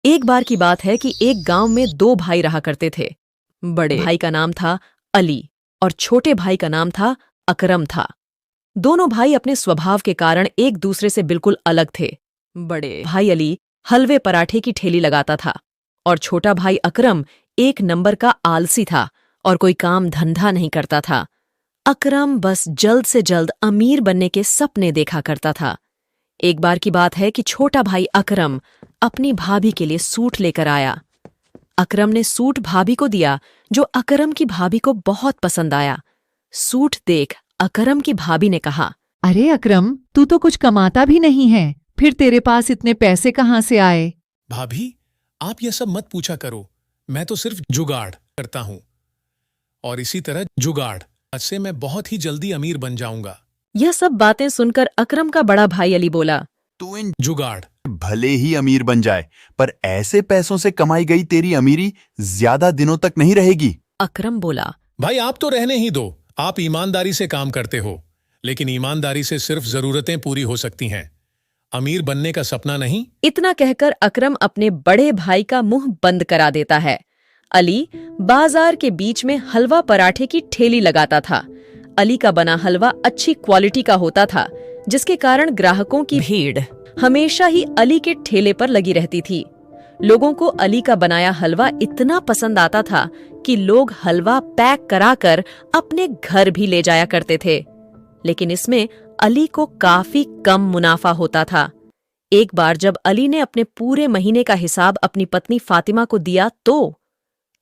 एक बार की बात है कि एक गांव में दो भाई रहा करते थे। बड़े भाई का नाम था अली और छोटे भाई का नाम था अकरम था। दोनों भाई अपने स्वभाव के कारण एक दूसरे से बिल्कुल अलग थे। बड़े भाई अली हलवे पराठे की ठेली लगाता था और छोटा भाई अकरम एक नंबर का आलसी था और कोई काम धंधा नहीं करता था। अकरम बस जल्द से जल्द अमीर बनने के सपने देखा करता था। एक बार की बात है कि छोटा भाई अकरम अपनी भाभी के लिए सूट लेकर आया। अकरम ने सूट भाभी को दिया, जो अकरम की भाभी को बहुत पसंद आया। सूट देख अकरम की भाभी ने कहा, अरे अकरम, तू तो कुछ कमाता भी नहीं है, फिर तेरे पास इतने पैसे कहाँ से आए? भाभी, आप ये सब मत पूछा करो। मैं तो सिर्फ जुगाड़ करता हूँ और इसी तरह जुगाड़ से मैं बहुत ही जल्दी अमीर बन जाऊंगा। यह सब बातें सुनकर अकरम का बड़ा भाई अली बोला, तू इन जुगाड़ भले ही अमीर बन जाए, पर ऐसे पैसों से कमाई गई तेरी अमीरी ज्यादा दिनों तक नहीं रहेगी। अकरम बोला, भाई आप तो रहने ही दो। आप ईमानदारी से काम करते हो, लेकिन ईमानदारी से सिर्फ जरूरतें पूरी हो सकती हैं, अमीर बनने का सपना नहीं। इतना कहकर अकरम अपने बड़े भाई का मुंह बंद करा देता है। अली बाजार के बीच में हलवा पराठे की ठेली लगाता था। अली का बना हलवा अच्छी क्वालिटी का होता था, जिसके कारण ग्राहकों की भीड़ हमेशा ही अली के ठेले पर लगी रहती थी। लोगों को अली का बनाया हलवा इतना पसंद आता था कि लोग हलवा पैक कराकर अपने घर भी ले जाया करते थे, लेकिन इसमें अली को काफी कम मुनाफा होता था। एक बार जब अली ने अपने पूरे महीने का हिसाब अपनी पत्नी फातिमा को दिया तो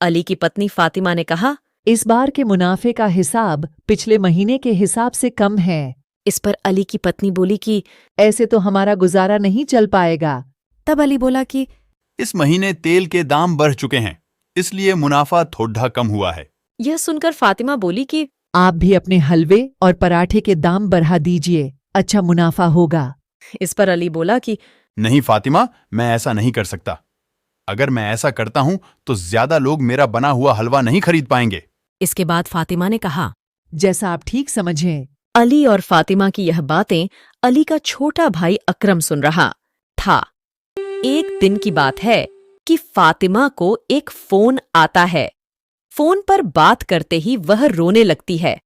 अली की पत्नी फातिमा ने कहा, इस बार के मुनाफे का हिसाब पिछले महीने के हिसाब से कम है। इस पर अली की पत्नी बोली कि ऐसे तो हमारा गुजारा नहीं चल पाएगा। तब अली बोला कि इस महीने तेल के दाम बढ़ चुके हैं, इसलिए मुनाफा थोड़ा कम हुआ है। यह सुनकर फातिमा बोली कि आप भी अपने हलवे और पराठे के दाम बढ़ा दीजिए, अच्छा मुनाफा होगा। इस पर अली बोला कि नहीं फातिमा, मैं ऐसा नहीं कर सकता। अगर मैं ऐसा करता हूं तो ज्यादा लोग मेरा बना हुआ हलवा नहीं खरीद पाएंगे। इसके बाद फातिमा ने कहा, जैसा आप ठीक समझें। अली और फातिमा की यह बातें अली का छोटा भाई अकरम सुन रहा था। एक दिन की बात है कि फातिमा को एक फोन आता है। फोन पर बात करते ही वह रोने लगती है।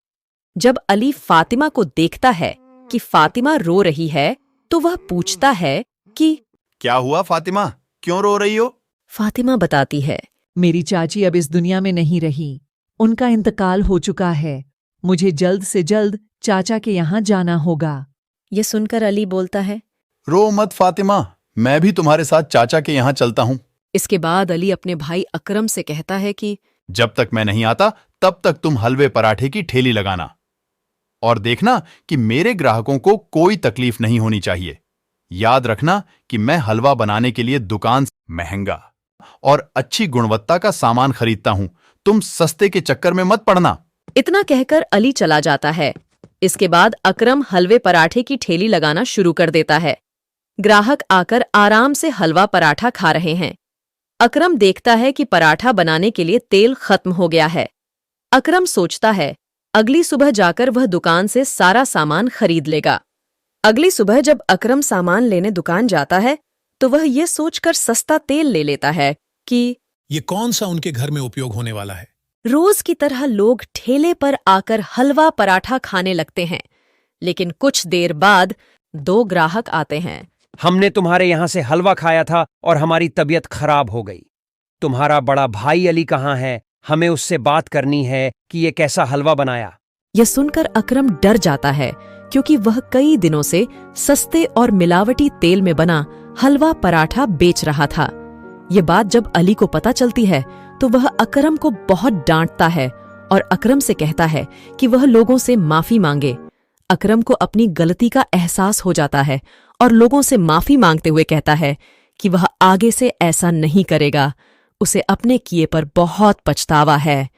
जब अली फातिमा को देखता है कि फातिमा रो रही है, तो वह पूछता है कि क्या हुआ फातिमा, क्यों रो रही हो? फातिमा बताती है, मेरी चाची अब इस दुनिया में नहीं रही, उनका इंतकाल हो चुका है। मुझे जल्द से जल्द चाचा के यहाँ जाना होगा। ये सुनकर अली बोलता है, रो मत फातिमा, मैं भी तुम्हारे साथ चाचा के यहाँ चलता हूँ। इसके बाद अली अपने भाई अकरम से कहता है कि जब तक मैं नहीं आता तब तक तुम हलवे पराठे की ठेली लगाना और देखना कि मेरे ग्राहकों को कोई तकलीफ नहीं होनी चाहिए। याद रखना कि मैं हलवा बनाने के लिए दुकान से महंगा और अच्छी गुणवत्ता का सामान खरीदता हूं, तुम सस्ते के चक्कर में मत पड़ना। इतना कहकर अली चला जाता है। इसके बाद अकरम हलवे पराठे की ठेली लगाना शुरू कर देता है। ग्राहक आकर आराम से हलवा पराठा खा रहे हैं। अकरम देखता है कि पराठा बनाने के लिए तेल खत्म हो गया है। अकरम सोचता है अगली सुबह जाकर वह दुकान से सारा सामान खरीद लेगा। अगली सुबह जब अकरम सामान लेने दुकान जाता है, तो वह ये सोचकर सस्ता तेल ले लेता है कि ये कौन सा उनके घर में उपयोग होने वाला है। रोज की तरह लोग ठेले पर आकर हलवा पराठा खाने लगते हैं, लेकिन कुछ देर बाद दो ग्राहक आते हैं। हमने तुम्हारे यहाँ से हलवा खाया था और हमारी तबीयत खराब हो गई। तुम्हारा बड़ा भाई अली कहाँ है? हमें उससे बात करनी है कि ये कैसा हलवा बनाया। यह सुनकर अकरम डर जाता है, क्योंकि वह कई दिनों से सस्ते और मिलावटी तेल में बना हलवा पराठा बेच रहा था। ये बात जब अली को पता चलती है, तो वह अकरम को बहुत डांटता है और अकरम से कहता है कि वह लोगों से माफी मांगे। अकरम को अपनी गलती का एहसास हो जाता है और लोगों से माफी मांगते हुए कहता है कि वह आगे से ऐसा नहीं करेगा। उसे अपने किए पर बहुत पछतावा है।